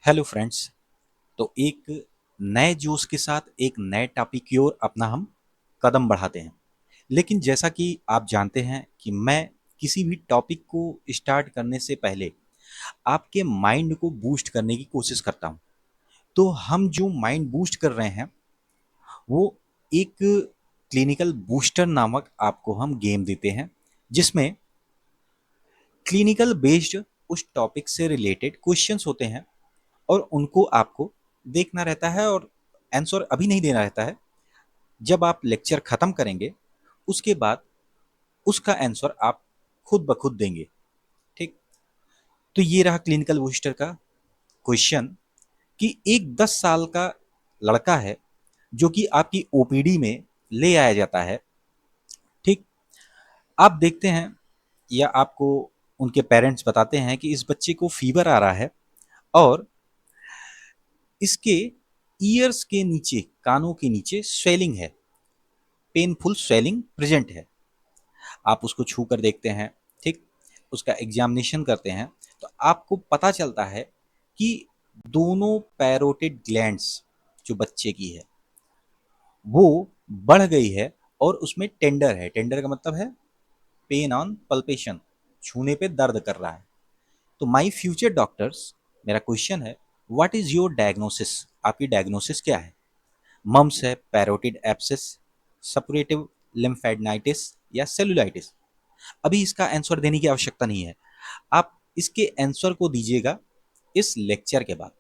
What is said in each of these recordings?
Hello friends. तो एक नए जोश के साथ एक नए टॉपिक की ओर अपना हम कदम बढ़ाते हैं। लेकिन जैसा कि आप जानते हैं कि मैं किसी भी टॉपिक को स्टार्ट करने से पहले आपके माइंड को बूस्ट करने की कोशिश करता हूं। तो हम जो माइंड बूस्ट कर रहे हैं वो एक क्लिनिकल बूस्टर नामक आपको हम गेम देते हैं, जिसमें क्लिनिकल बेस्ड उस टॉपिक से रिलेटेड क्वेश्चंस होते हैं और उनको आपको देखना रहता है और आंसर अभी नहीं देना रहता है। जब आप लेक्चर खत्म करेंगे उसके बाद उसका आंसर आप खुद ब खुद देंगे। ठीक। तो ये रहा क्लिनिकल बूस्टर का क्वेश्चन कि एक 10 साल का लड़का है जो कि आपकी ओपीडी में ले आया जाता है। ठीक। आप देखते हैं या आपको उनके पेरेंट्स बताते हैं कि इस बच्चे को फीवर आ रहा है और इसके ईयर्स के नीचे, कानों के नीचे स्वेलिंग है, पेनफुल स्वेलिंग प्रेजेंट है। आप उसको छू कर देखते हैं। ठीक। उसका एग्जामिनेशन करते हैं तो आपको पता चलता है कि दोनों पैरोटिड ग्लैंड्स जो बच्चे की है वो बढ़ गई है और उसमें टेंडर है। टेंडर का मतलब है पेन ऑन पल्पेशन, छूने पे दर्द कर रहा है। तो माय फ्यूचर डॉक्टर्स, मेरा क्वेश्चन है, व्हाट इज योर डायग्नोसिस? आपकी डायग्नोसिस क्या है? मम्स है, पैरोटिड एब्सिस, सपुरेटिव लिम्फेडनाइटिस या सेलुलाइटिस? अभी इसका आंसर देने की आवश्यकता नहीं है, आप इसके आंसर को दीजिएगा इस लेक्चर के बाद।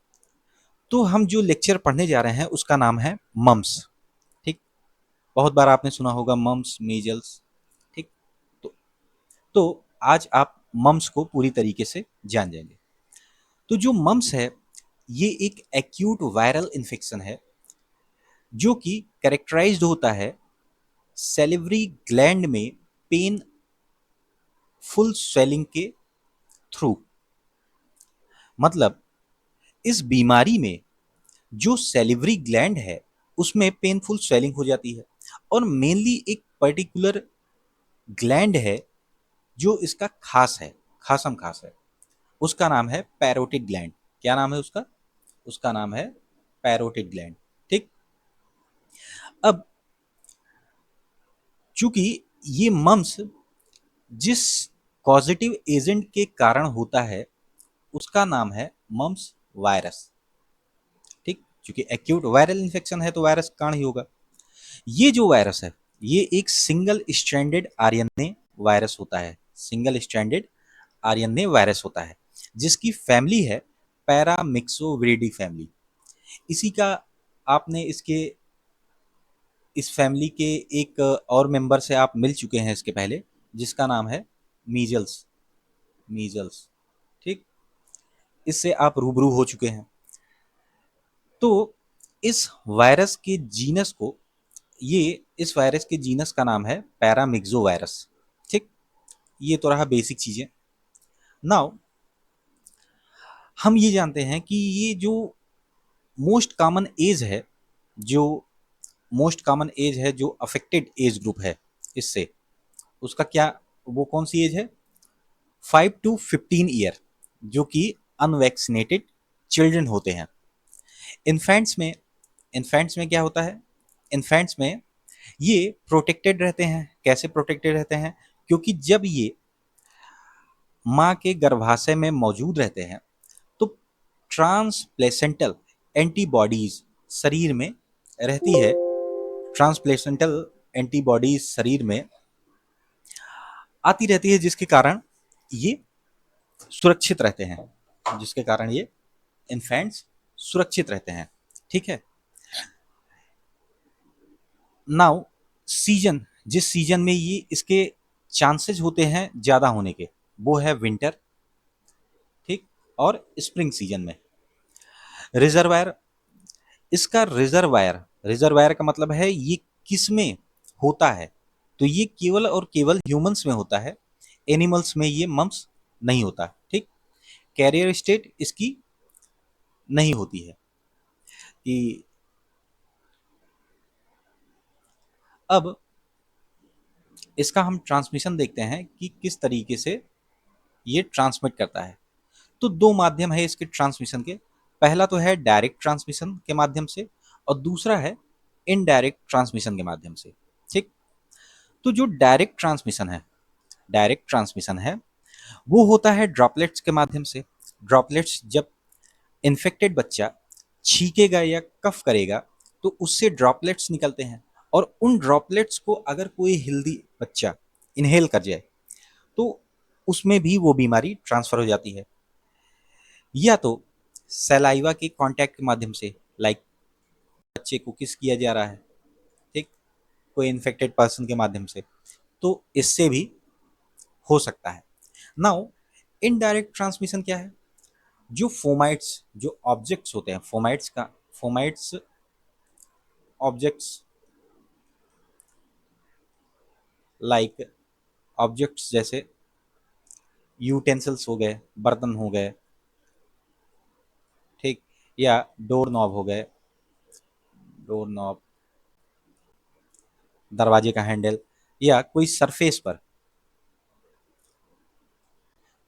तो हम जो लेक्चर पढ़ने जा रहे हैं उसका नाम है मम्स। ठीक। बहुत बार आपने सुना होगा मम्स, मीजल्स। ठीक। तो तो आज आप मम्स को पूरी तरीके से जान जाएंगे। तो जो मम्स है ये एक एक्यूट वायरल इन्फेक्शन है जो कि कैरेक्टराइज्ड होता है सेलिवरी ग्लैंड में पेन फुल स्वेलिंग के थ्रू। मतलब इस बीमारी में जो सेलिवरी ग्लैंड है उसमें पेनफुल स्वेलिंग हो जाती है और मेनली एक पर्टिकुलर ग्लैंड है जो इसका खास है, खासम खास है। उसका नाम है पैरोटिड ग्लैंड। क्या नाम है उसका? उसका नाम है पैरोटिड ग्लैंड। ठीक। अब चूंकि ये मम्स जिस पॉजिटिव एजेंट के कारण होता है उसका नाम है मम्स वायरस। ठीक। क्योंकि एक्यूट वायरल इन्फेक्शन है तो वायरस कारण ही होगा। ये जो वायरस है ये एक सिंगल स्ट्रैंडेड आरएनए वायरस होता है। सिंगल स्ट्रैंडेड आरएनए वायरस होता है जिसकी फैमिली है पैरामिक्सोविरिडी फैमिली। इसी का आपने इसके इस फैमिली के एक और मेंबर से आप मिल चुके हैं इसके पहले, जिसका नाम है मीजल्स। मीजल्स। ठीक। इससे आप रूबरू हो चुके हैं। तो इस वायरस के जीनस को, ये इस वायरस के जीनस का नाम है पैरामिक्सो वायरस। ठीक। ये तो रहा बेसिक चीजें। नाउ हम ये जानते हैं कि ये जो मोस्ट कॉमन एज है, जो मोस्ट कॉमन एज है जो अफेक्टेड एज ग्रुप है इससे, उसका क्या, वो कौन सी एज है? 5 to 15 ईयर, जो कि अनवैक्सीनेटेड चिल्ड्रन होते हैं। इन्फेंट्स में, इन्फेंट्स में क्या होता है? इन्फेंट्स में ये प्रोटेक्टेड रहते हैं। कैसे प्रोटेक्टेड रहते हैं? क्योंकि जब ये माँ के गर्भाशय में मौजूद रहते हैं तो ट्रांसप्लेसेंटल एंटीबॉडीज शरीर में रहती है। ट्रांसप्लेसेंटल एंटीबॉडीज शरीर में आती रहती है जिसके कारण ये सुरक्षित रहते हैं, जिसके कारण ये इन्फेंट्स सुरक्षित रहते हैं। ठीक है। नाउ सीजन, जिस सीजन में ये इसके चांसेस होते हैं ज़्यादा होने के, वो है विंटर। ठीक। और स्प्रिंग सीजन में। रिजर्वायर, इसका रिजर्वायर, रिजर्वायर का मतलब है ये किस में होता है? तो ये केवल और केवल ह्यूमंस में होता है, एनिमल्स में ये मम्स नहीं होता। ठीक। कैरियर स्टेट इसकी नहीं होती है कि अब इसका हम ट्रांसमिशन देखते हैं कि किस तरीके से ये ट्रांसमिट करता है। तो दो माध्यम है इसके ट्रांसमिशन के। पहला तो है डायरेक्ट ट्रांसमिशन के माध्यम से और दूसरा है इनडायरेक्ट ट्रांसमिशन के माध्यम से। ठीक, तो जो डायरेक्ट ट्रांसमिशन है वो होता है ड्रॉपलेट्स के माध्यम से। ड्रॉपलेट्स जब इन्फेक्टेड बच्चा छींकेगा या कफ करेगा तो उससे ड्रॉपलेट्स निकलते हैं, और उन ड्रॉपलेट्स को अगर कोई हेल्दी बच्चा इनहेल कर जाए तो उसमें भी वो बीमारी ट्रांसफर हो जाती है। या तो सलाइवा के कांटेक्ट के माध्यम से, लाइक बच्चे को किस किया जा रहा है, ठीक, कोई इन्फेक्टेड पर्सन के माध्यम से, तो इससे भी हो सकता है। नाउ इनडायरेक्ट ट्रांसमिशन क्या है? जो फोमाइट्स, जो ऑब्जेक्ट्स होते हैं, फोमाइट्स ऑब्जेक्ट्स, लाइक ऑब्जेक्ट्स जैसे यूटेंसिल्स हो गए, बर्तन हो गए, ठीक, या डोर नॉब हो गए, डोर नॉब, दरवाजे का हैंडल, या कोई सरफेस पर,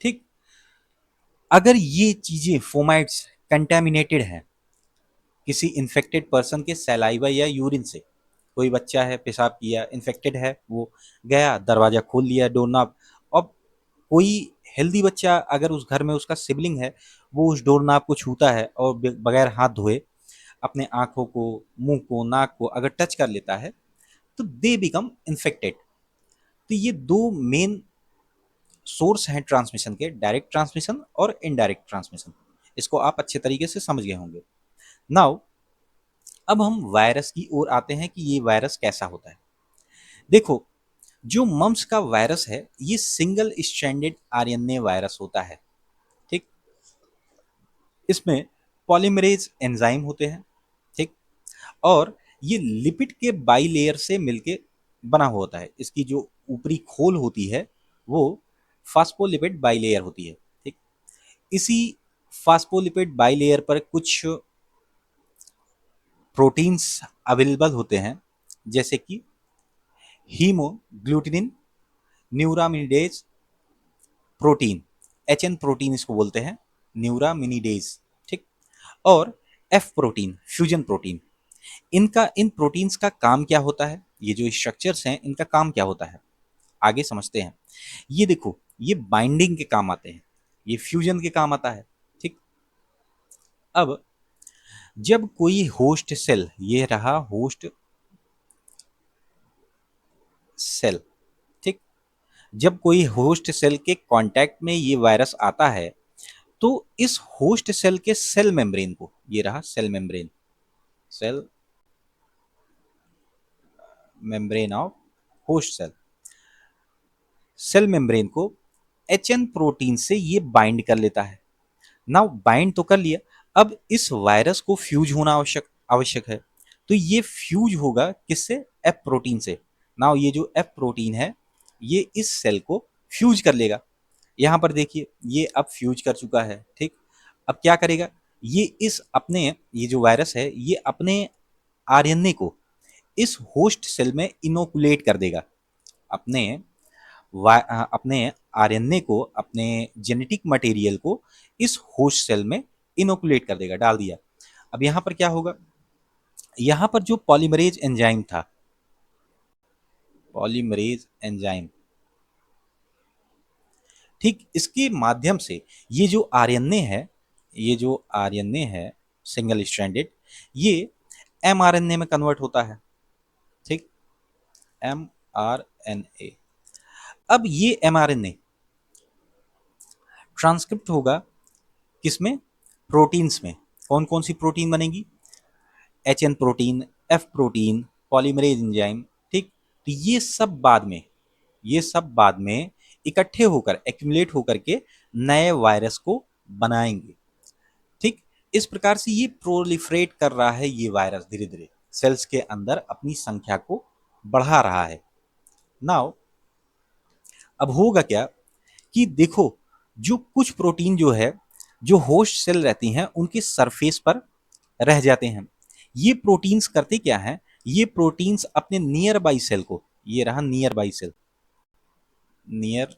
ठीक, अगर ये चीजें फोमाइट्स कंटेमिनेटेड हैं किसी इन्फेक्टेड पर्सन के सलाइवा या यूरिन से, कोई बच्चा है पेशाब किया, इन्फेक्टेड है, वो गया दरवाजा खोल लिया, डोर नॉब, अब कोई हेल्दी बच्चा अगर उस घर में उसका सिबलिंग है, वो उस डोर नॉब को छूता है और बगैर हाथ धोए अपने आंखों को, मुंह को, नाक को अगर टच कर लेता है तो दे बिकम इन्फेक्टेड। तो ये दो मेन सोर्स हैं ट्रांसमिशन के, डायरेक्ट ट्रांसमिशन और इनडायरेक्ट ट्रांसमिशन। इसको आप अच्छे तरीके से समझ गए होंगे। नाउ अब हम वायरस की ओर आते हैं कि ये वायरस कैसा होता है। देखो, जो मम्स का वायरस है ये सिंगल स्ट्रैंडेड आरएनए वायरस होता है। ठीक, इसमें पॉलीमरेज एंजाइम होते हैं। ठीक, और ये लिपिड के बाई लेयर से मिलके बना हुआ होता है। इसकी जो ऊपरी खोल होती है वो फास्फोलिपिड बाई लेयर होती है। ठीक, इसी फास्फोलिपिड बाई लेयर पर कुछ प्रोटीन्स अवेलेबल होते हैं, जैसे कि हीमोग्लूटिनिन, न्यूरामिनिडेज प्रोटीन, एचएन प्रोटीन इसको बोलते हैं, न्यूरामिनिडेज, ठीक, और एफ प्रोटीन, फ्यूजन प्रोटीन। इनका, इन प्रोटीन्स का काम क्या होता है, ये जो स्ट्रक्चर्स हैं इनका काम क्या होता है, आगे समझते हैं। ये देखो, ये बाइंडिंग के काम आते हैं, ये फ्यूजन के काम आता है। ठीक, अब जब कोई होस्ट सेल, ये रहा होस्ट सेल, ठीक, जब कोई होस्ट सेल के कांटेक्ट में ये वायरस आता है तो इस होस्ट सेल के सेल मेम्ब्रेन को, ये रहा cell membrane, cell membrane of host cell, cell membrane को एचएन प्रोटीन से ये बाइंड कर लेता है। नाउ बाइंड तो कर लिया, अब इस वायरस को फ्यूज होना आवश्यक आवश्यक है। तो ये फ्यूज होगा किससे? एफ प्रोटीन से। नाउ ये जो एफ प्रोटीन है ये इस सेल को फ्यूज कर लेगा। यहाँ पर देखिए ये अब फ्यूज कर चुका है। ठीक, अब क्या करेगा, ये इस अपने, ये जो वायरस है ये अपने आरएनए को इस होस्ट सेल में इनोकुलेट कर देगा। अपने अपने आरएनए को, अपने जेनेटिक मटेरियल को इस होस्ट सेल में इनोकुलेट कर देगा, डाल दिया। अब यहाँ पर क्या होगा, यहाँ पर जो पॉलीमरेज एंजाइम था, पॉलीमरेज एंजाइम, ठीक, इसके माध्यम से ये जो आरएनए है, ये जो आरएनए है सिंगल स्ट्रैंडेड, ये एमआरएनए में कन्वर्ट होता है। ठीक, एमआरएनए। अब ये एमआरएनए ट्रांसक्रिप्ट होगा किसमें? प्रोटीन्स में। कौन कौन सी प्रोटीन बनेगी? HN protein, F protein, polymerase enzyme. ठीक, तो ये सब बाद में इकट्ठे होकर, एक्यूमुलेट होकर के नए वायरस को बनाएंगे। ठीक, इस प्रकार से ये प्रोलिफरेट कर रहा है, ये वायरस धीरे धीरे सेल्स के अंदर अपनी संख्या को बढ़ा रहा है। नाउ अब होगा क्या कि देखो, जो कुछ प्रोटीन जो है, जो होस्ट सेल रहती हैं उनके सरफेस पर रह जाते हैं। ये प्रोटीन्स करते क्या हैं, ये प्रोटीन्स अपने नियर बाई सेल को, ये रहा nearby cell, near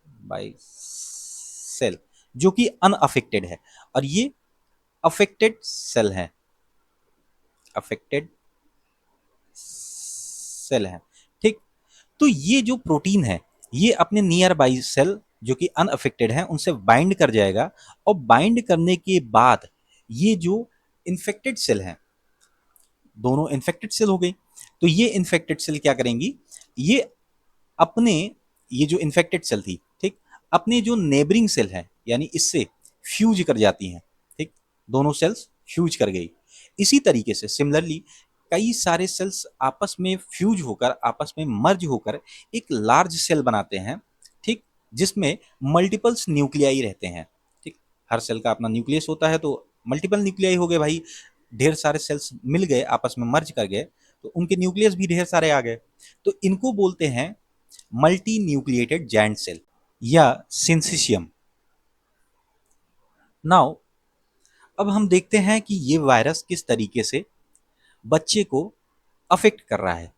by cell जो कि अनअफेक्टेड है, और ये अफेक्टेड सेल हैं, अफेक्टेड सेल हैं, ठीक। तो ये जो प्रोटीन है ये अपने नियर बाई सेल जो कि अनअफेक्टेड है उनसे बाइंड कर जाएगा, और बाइंड करने के बाद ये जो इन्फेक्टेड सेल हैं, दोनों इन्फेक्टेड सेल हो गई, तो ये इन्फेक्टेड सेल क्या करेंगी, ये अपने, ये जो इन्फेक्टेड सेल थी, ठीक, अपने जो नेबरिंग सेल है यानी इससे फ्यूज कर जाती हैं, ठीक, दोनों सेल्स फ्यूज कर गई। इसी तरीके से सिमिलरली कई सारे सेल्स आपस में फ्यूज होकर, आपस में मर्ज होकर एक लार्ज सेल बनाते हैं, ठीक, जिसमें मल्टीपल्स न्यूक्लियाई रहते हैं, ठीक। हर सेल का अपना न्यूक्लियस होता है, तो मल्टीपल न्यूक्लियाई हो गए भाई, ढेर सारे सेल्स मिल गए, आपस में मर्ज कर गए, तो उनके न्यूक्लियस भी ढेर सारे आ गए, तो इनको बोलते हैं मल्टी न्यूक्लिएटेड जायंट सेल या सिंसिशियम। नाउ अब हम देखते हैं कि ये वायरस किस तरीके से बच्चे को अफेक्ट कर रहा है।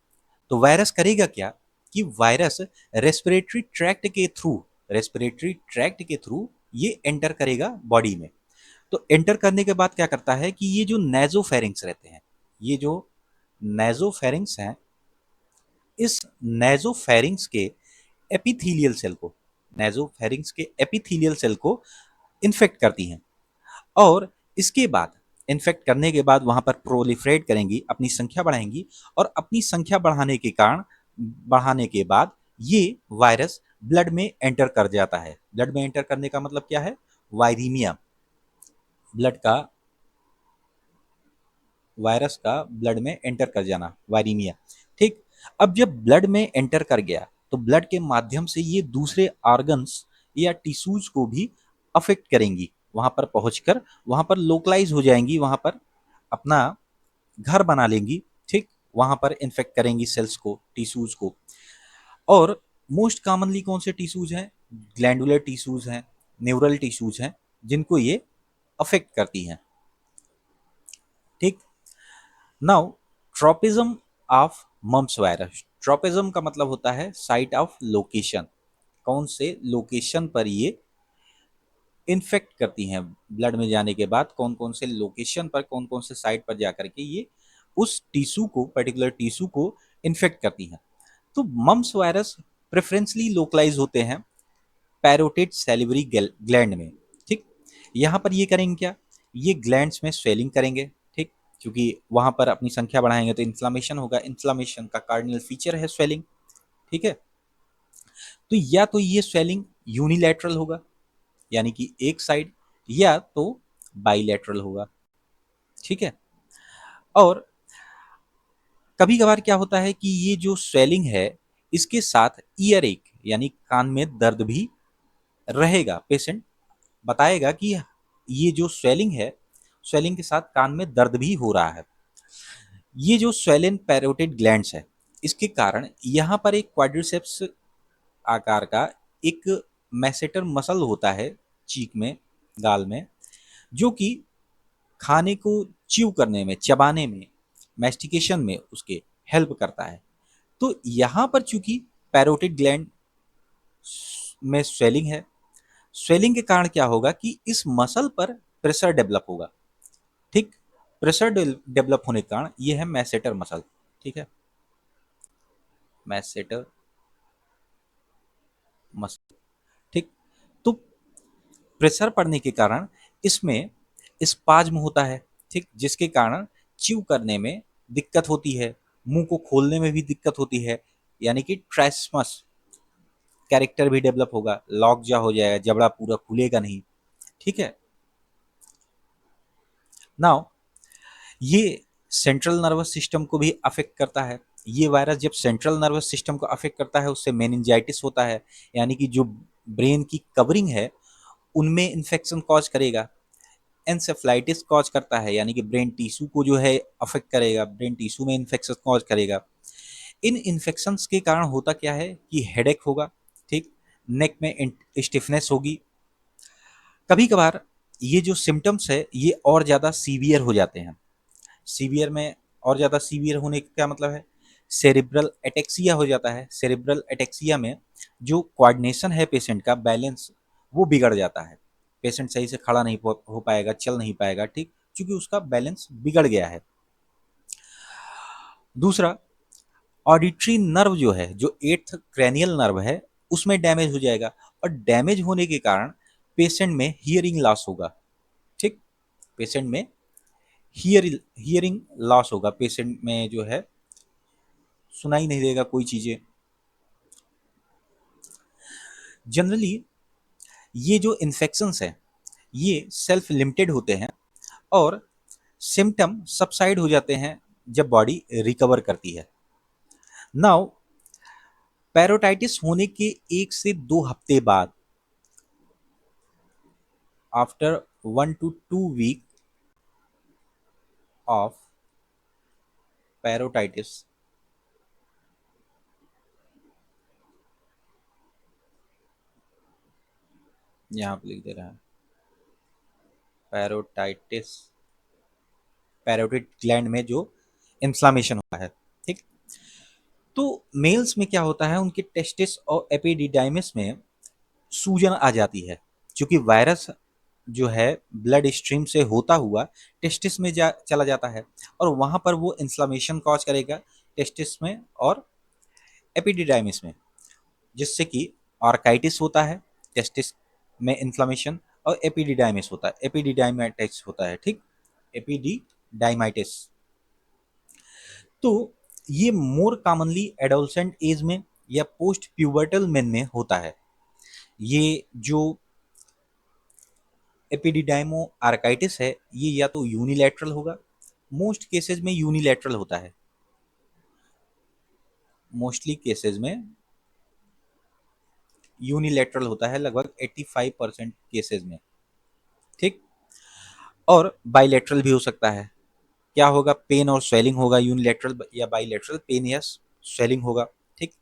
तो वायरस करेगा क्या कि वायरस रेस्पिरेटरी ट्रैक्ट के थ्रू, रेस्पिरेटरी ट्रैक्ट के थ्रू ये एंटर करेगा बॉडी में। तो एंटर करने के बाद क्या करता है कि ये जो नेजोफेरिंग्स रहते हैं, ये जो नेजोफेरिंग्स हैं, इस नेजोफेरिंग्स के एपिथीलियल सेल को, नेजोफेरिंग्स के एपिथीलियल सेल को इन्फेक्ट करती हैं, और इसके बाद इन्फेक्ट करने के बाद वहां पर प्रोलिफरेट करेंगी, अपनी संख्या बढ़ाएंगी, और अपनी संख्या बढ़ाने के कारण, बढ़ाने के बाद ये वायरस ब्लड में एंटर कर जाता है। ब्लड में एंटर करने का मतलब क्या है, वायरीमिया, ब्लड का, वायरस का ब्लड में एंटर कर जाना, वायरीमिया, ठीक। अब जब ब्लड में एंटर कर गया तो ब्लड के माध्यम से ये दूसरे ऑर्गन्स या टिश्यूज को भी अफेक्ट करेंगी, वहां पर पहुंचकर वहां पर लोकलाइज हो जाएंगी, वहां पर अपना घर बना लेंगी, ठीक, वहां पर इन्फेक्ट करेंगी सेल्स को, टिश्यूज को। और मोस्ट कॉमनली कौन से टिश्यूज हैं, ग्लैंडुलर टिश्यूज हैं, न्यूरल टिश्यूज हैं, जिनको ये अफेक्ट करती हैं, ठीक। Now tropism of mumps virus, tropism का मतलब होता है साइट ऑफ लोकेशन, कौन से लोकेशन पर ये इन्फेक्ट करती हैं, ब्लड में जाने के बाद कौन कौन से लोकेशन पर, कौन कौन से साइट पर जाकर के ये उस टिश्यू को, पर्टिकुलर टिश्यू को इन्फेक्ट करती हैं। तो मम्प्स वायरस प्रेफरेंसली लोकलाइज होते हैं पैरोटिड सैलिवरी ग्लैंड में, ठीक। यहाँ पर ये करेंगे क्या, ये ग्लैंड्स में स्वेलिंग करेंगे, ठीक, क्योंकि वहां पर अपनी संख्या बढ़ाएंगे तो इन्फ्लामेशन होगा, इन्फ्लामेशन का कार्डिनल फीचर है स्वेलिंग, ठीक है। तो या तो ये स्वेलिंग यूनिलैटरल होगा यानी कि एक साइड, या तो बाइलैटरल होगा, ठीक है। और कभी कभार क्या होता है कि ये जो स्वेलिंग है इसके साथ ईयर एक यानी कान में दर्द भी रहेगा, पेशेंट बताएगा कि ये जो स्वेलिंग है, स्वेलिंग के साथ कान में दर्द भी हो रहा है। ये जो स्वेलिन पैरोटिड ग्लैंड्स है, इसके कारण यहाँ पर एक क्वाड्रिसेप्स आकार का एक मैसेटर मसल होता है चीक में, गाल में, जो कि खाने को च्यू करने में, चबाने में, मैस्टिकेशन में उसके हेल्प करता है। तो यहाँ पर चूंकि पैरोटिड ग्लैंड में स्वेलिंग है, स्वेलिंग के कारण क्या होगा कि इस मसल पर प्रेशर डेवलप होगा, ठीक। प्रेशर डेवलप होने के कारण ये है मैसेटर मसल, ठीक है, मैसेटर मसल, ठीक। तो प्रेशर पड़ने के कारण इसमें स्पाज्म होता है, ठीक, जिसके कारण च्यू करने में दिक्कत होती है, मुंह को खोलने में भी दिक्कत होती है, यानी कि ट्रेस्मस कैरेक्टर भी डेवलप होगा, लॉक जा हो जाएगा, जबड़ा पूरा खुलेगा नहीं, ठीक है। नाउ ये सेंट्रल नर्वस सिस्टम को भी अफेक्ट करता है। ये वायरस जब सेंट्रल नर्वस सिस्टम को अफेक्ट करता है उससे मेनिंजाइटिस होता है, यानी कि जो ब्रेन की कवरिंग है उनमें इन्फेक्शन कॉज करेगा। एंसेफ्लाइटिस कॉज करता है, यानी कि ब्रेन टिश्यू को जो है अफेक्ट करेगा, ब्रेन टिश्यू में इन्फेक्शन कॉज करेगा। इन इन्फेक्शंस के कारण होता क्या है कि हेडेक होगा, ठीक, नेक में स्टिफनेस होगी। कभी कभार ये जो सिम्टम्स है ये और ज़्यादा सीवियर हो जाते हैं। सीवियर में और ज़्यादा सीवियर होने का क्या मतलब है, सेरिब्रल एटेक्सिया हो जाता है। सेरिब्रल एटेक्सिया में जो कोऑर्डिनेशन है पेशेंट का, बैलेंस, वो बिगड़ जाता है, पेशेंट सही से खड़ा नहीं हो पाएगा, चल नहीं पाएगा, ठीक, क्योंकि उसका बैलेंस बिगड़ गया है। दूसरा, ऑडिटरी नर्व जो है, जो एट्थ क्रैनियल नर्व है, उसमें डैमेज हो जाएगा, और डैमेज होने के कारण पेशेंट में हियरिंग लॉस होगा। ठीक, पेशेंट में हियरिंग लॉस होगा, पेशेंट में जो है सुनाई नहीं देगा कोई चीजें। जनरली ये जो इन्फेक्शंस है ये सेल्फ लिमिटेड होते हैं और सिम्टम सबसाइड हो जाते हैं जब बॉडी रिकवर करती है। नाउ, पैरोटाइटिस होने के 1 से 2 हफ्ते बाद, after 1 to 2 week of parotitis, यहाँ पे लिख दे रहा है पैरोटाइटिस, पैरोटिड ग्लैंड में जो इन्फ्लामेशन होता है। ठीक, तो मेल्स में क्या होता है, उनके टेस्टिस और एपिडिडाइमिस में सूजन आ जाती है, क्योंकि वायरस जो है ब्लड स्ट्रीम से होता हुआ टेस्टिस में चला जाता है, और वहां पर वो इन्फ्लामेशन कॉज करेगा टेस्टिस में और एपिडिडाइमिस में, जिससे कि ऑर्काइटिस होता है टेस्टिस में इन्फ्लामेशन, और एपिडिडाइमिस होता है, एपिडिडाइमाइटिस होता है। ठीक, एपिडिडाइमाइटिस। तो ये मोर कॉमनली एडोलसेंट एज में या पोस्ट प्यूबर्टल मेन में होता है। ये जो एपिडिडाइमो आर्काइटिस है ये या तो यूनिलैटरल होगा, मोस्ट केसेस में यूनिलैटरल होता है, मोस्टली केसेस में यूनिलैटरल होता है, लगभग 85% केसेस में। ठीक, और बाइलेटरल भी हो सकता है। क्या होगा, पेन और स्वेलिंग होगा, यूनिलैटरल या बाइलेटरल, पेन या स्वेलिंग होगा। ठीक,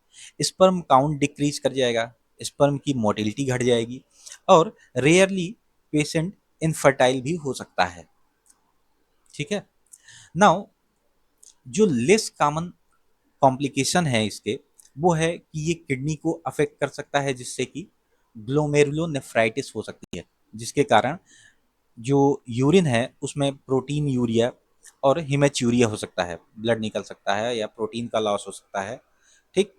स्पर्म काउंट डिक्रीज कर जाएगा, स्पर्म की मोटिलिटी घट जाएगी, और रेयरली पेशेंट इनफर्टाइल भी हो सकता है। ठीक है, नाउ जो लेस कॉमन कॉम्प्लिकेशन है इसके, वो है कि ये किडनी को अफेक्ट कर सकता है, जिससे कि ग्लोमेरुलोनेफ्राइटिस हो सकती है, जिसके कारण जो यूरिन है उसमें प्रोटीन यूरिया और हिमेच्यूरिया हो सकता है, ब्लड निकल सकता है या प्रोटीन का लॉस हो सकता है। ठीक,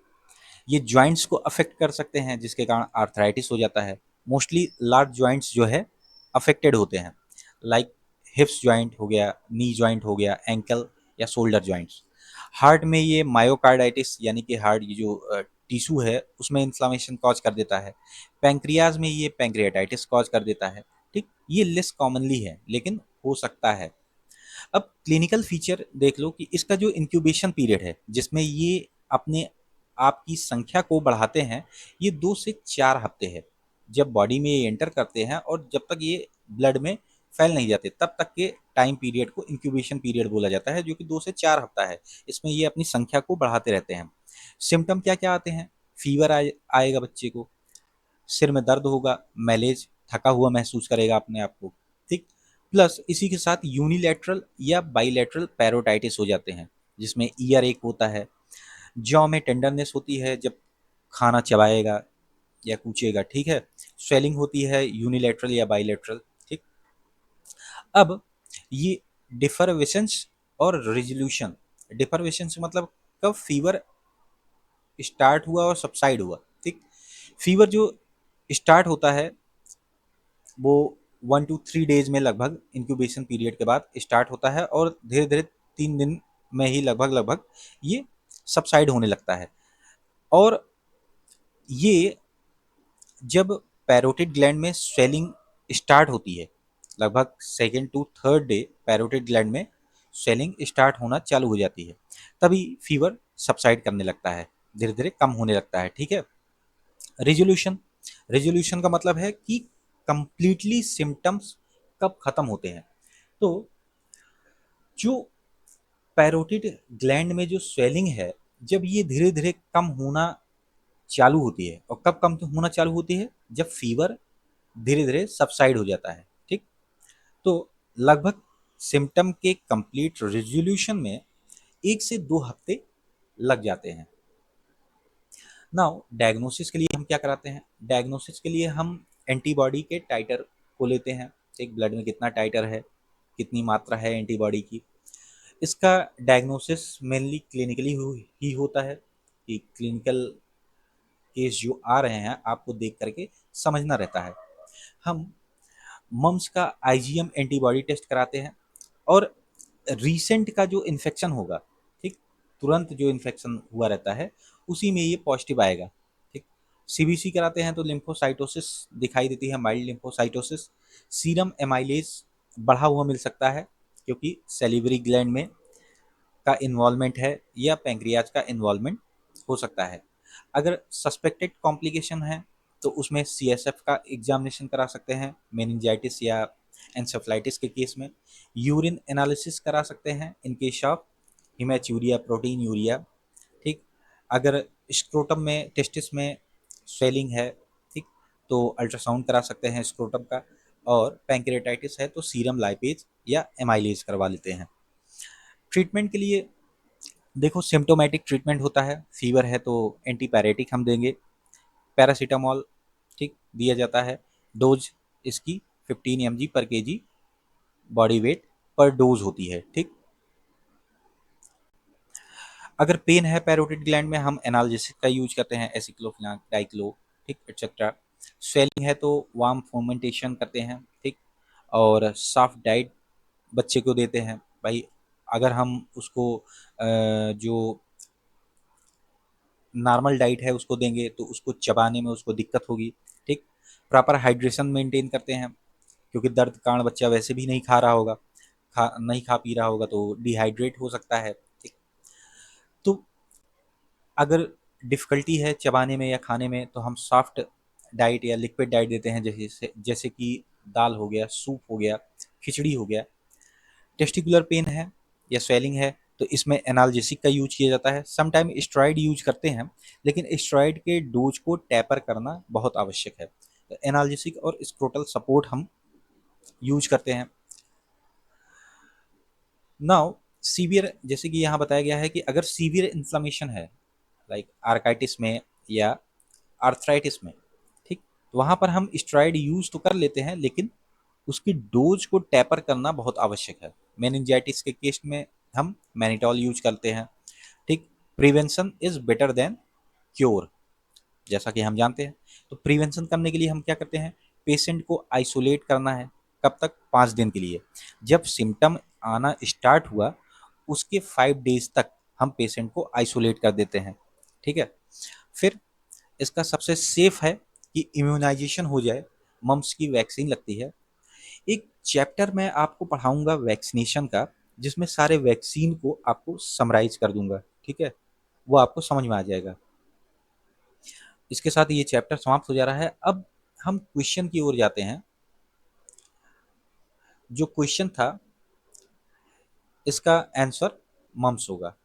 ये जॉइंट्स को अफेक्ट कर सकते हैं, जिसके कारण आर्थराइटिस हो जाता है। मोस्टली लार्ज जॉइंट्स जो है अफेक्टेड होते हैं, लाइक हिप्स जॉइंट हो गया, नी जॉइंट हो गया, एंकल या शोल्डर जॉइंट्स। हार्ट में ये मायोकार्डाइटिस यानी कि हार्ट ये जो टिश्यू है उसमें इन्फ्लामेशन कॉज कर देता है। पैंक्रियाज में ये पैंक्रियाटाइटिस कॉज कर देता है। ठीक, ये लेस कॉमनली है लेकिन हो सकता है। अब क्लिनिकल फीचर देख लो कि इसका जो इंक्यूबेशन पीरियड है जिसमें ये अपने आप की संख्या को बढ़ाते हैं, ये 2 से 4 हफ्ते है। जब बॉडी में ये एंटर करते हैं और जब तक ये ब्लड में फैल नहीं जाते तब तक के टाइम पीरियड को इंक्यूबेशन पीरियड बोला जाता है, जो कि 2 से 4 हफ्ता है। इसमें ये अपनी संख्या को बढ़ाते रहते हैं। सिम्टम क्या क्या आते हैं, फीवर आएगा बच्चे को, सिर में दर्द होगा, मैलेज, थका हुआ महसूस करेगा अपने आप को। ठीक, प्लस इसी के साथ यूनिलैटरल या बाइलैटरल पैरोटाइटिस हो जाते हैं, जिसमें ईयर एक होता है, जॉ में टेंडरनेस होती है जब खाना चबाएगा या कूचेगा। ठीक है, स्वेलिंग होती है यूनिलैटरल या बाइलैटरल। ठीक, अब ये डिफरवेशंस और रेजोल्यूशन, डिफरवेशंस मतलब कब फीवर स्टार्ट हुआ और सबसाइड हुआ। ठीक, फीवर जो स्टार्ट होता है वो 1 to 3 डेज में लगभग इंक्यूबेशन पीरियड के बाद स्टार्ट होता है, और धीरे धीरे 3 दिन में ही लगभग लगभग ये सबसाइड होने लगता है। और ये जब पैरोटिड ग्लैंड में स्वेलिंग स्टार्ट होती है, लगभग 2nd to 3rd day parotid gland में स्वेलिंग स्टार्ट होना चालू हो जाती है, तभी फीवर सबसाइड करने लगता है, धीरे धीरे कम होने लगता है। ठीक है, रेजोल्यूशन, रेजोल्यूशन का मतलब है कि कंप्लीटली सिम्टम्स कब खत्म होते हैं। तो जो पैरोटिड ग्लैंड में जो स्वेलिंग है, जब ये धीरे धीरे कम होना चालू होती है, और कब कम होना चालू होती है, जब फीवर धीरे धीरे सबसाइड हो जाता है। ठीक, तो लगभग सिम्टम के कंप्लीट रेजोल्यूशन में 1 से 2 हफ्ते लग जाते हैं। नाउ डायग्नोसिस के लिए हम क्या कराते हैं, डायग्नोसिस के लिए हम एंटीबॉडी के टाइटर को लेते हैं, ठीक, ब्लड में कितना टाइटर है, कितनी मात्रा है एंटीबॉडी की। इसका डायग्नोसिस मेनली क्लिनिकली ही होता है कि क्लिनिकल केस जो आ रहे हैं आपको देख करके समझना रहता है। हम मम्स का आईजीएम एंटीबॉडी टेस्ट कराते हैं, और रीसेंट का जो इन्फेक्शन होगा, ठीक, तुरंत जो इन्फेक्शन हुआ रहता है उसी में ये पॉजिटिव आएगा, ठीक। सीबीसी कराते हैं तो लिम्फोसाइटोसिस दिखाई देती है, माइल्ड लिम्फोसाइटोसिस। सीरम एमाइलेज बढ़ा हुआ मिल सकता है क्योंकि सेलिवरी ग्लैंड में का इन्वॉल्वमेंट है या पैंक्रियाज का इन्वॉल्वमेंट हो सकता है। अगर सस्पेक्टेड कॉम्प्लिकेशन है तो उसमें सीएसएफ का एग्जामिनेशन करा सकते हैं, मेनिंजाइटिस या एंसेफ्लाइटिस के केस में। यूरिन एनालिसिस करा सकते हैं in case of haematuria, proteinuria, ठीक। अगर स्क्रोटम में, टेस्टिस में स्वेलिंग है, ठीक, तो अल्ट्रासाउंड करा सकते हैं स्क्रोटम का। और पैंक्रेटाइटिस है तो सीरम लाइपेज या एमाइलेज करवा लेते हैं। ट्रीटमेंट के लिए देखो, सिम्टोमेटिक ट्रीटमेंट होता है, फीवर है तो एंटीपायरेटिक हम देंगे, पैरासीटामॉल, ठीक, दिया जाता है। डोज इसकी 15 mg पर केजी बॉडी वेट पर डोज होती है, ठीक। अगर पेन है पैरोटिड ग्लैंड में, हम एनाल्जेसिक का यूज करते हैं, एसिक्लोफिनाक, डाइक्लो, ठीक, एक्सेट्रा। स्वेलिंग है तो वार्म फोमेंटेशन करते हैं, ठीक। और सॉफ्ट डाइट बच्चे को देते हैं भाई। अगर हम उसको जो नॉर्मल डाइट है उसको देंगे तो उसको चबाने में उसको दिक्कत होगी, ठीक। प्रॉपर हाइड्रेशन मेंटेन करते हैं क्योंकि दर्द कारण बच्चा वैसे भी नहीं खा रहा होगा, नहीं खा पी रहा होगा तो डिहाइड्रेट हो सकता है, ठीक। तो अगर डिफ़िकल्टी है चबाने में या खाने में तो हम सॉफ्ट डाइट या लिक्विड डाइट देते हैं, जैसे कि दाल हो गया, सूप हो गया, खिचड़ी हो गया। टेस्टिकुलर पेन है या स्वेलिंग है तो इसमें एनाल्जेसिक का यूज किया जाता है। समटाइम स्टेरॉइड यूज करते हैं, लेकिन स्टेरॉइड के डोज को टैपर करना बहुत आवश्यक है। तो एनाल्जेसिक और स्क्रोटल सपोर्ट हम यूज करते हैं। नाउ सीवियर, जैसे कि यहाँ बताया गया है कि अगर सीवियर इन्फ्लामेशन है, लाइक आर्काइटिस में या आर्थराइटिस में, ठीक, तो वहाँ पर हम स्टेरॉइड यूज तो कर लेते हैं, लेकिन उसकी डोज को टैपर करना बहुत आवश्यक है। मेनिंजाइटिस के केस में हम मैनिटॉल यूज करते हैं, ठीक। Prevention is better than cure, जैसा कि हम जानते हैं। तो प्रिवेंशन करने के लिए हम क्या करते हैं, पेशेंट को आइसोलेट करना है। कब तक? 5 दिन के लिए। जब सिम्टम आना स्टार्ट हुआ उसके 5 डेज तक हम पेशेंट को आइसोलेट कर देते हैं, ठीक है। फिर इसका सबसे सेफ है कि इम्यूनाइजेशन हो जाए। मम्स की वैक्सीन लगती है। एक चैप्टर मैं आपको पढ़ाऊंगा वैक्सीनेशन का, जिसमें सारे वैक्सीन को आपको समराइज कर दूंगा, ठीक है, वो आपको समझ में आ जाएगा। इसके साथ ये चैप्टर समाप्त हो जा रहा है। अब हम क्वेश्चन की ओर जाते हैं। जो क्वेश्चन था इसका आंसर मम्स होगा।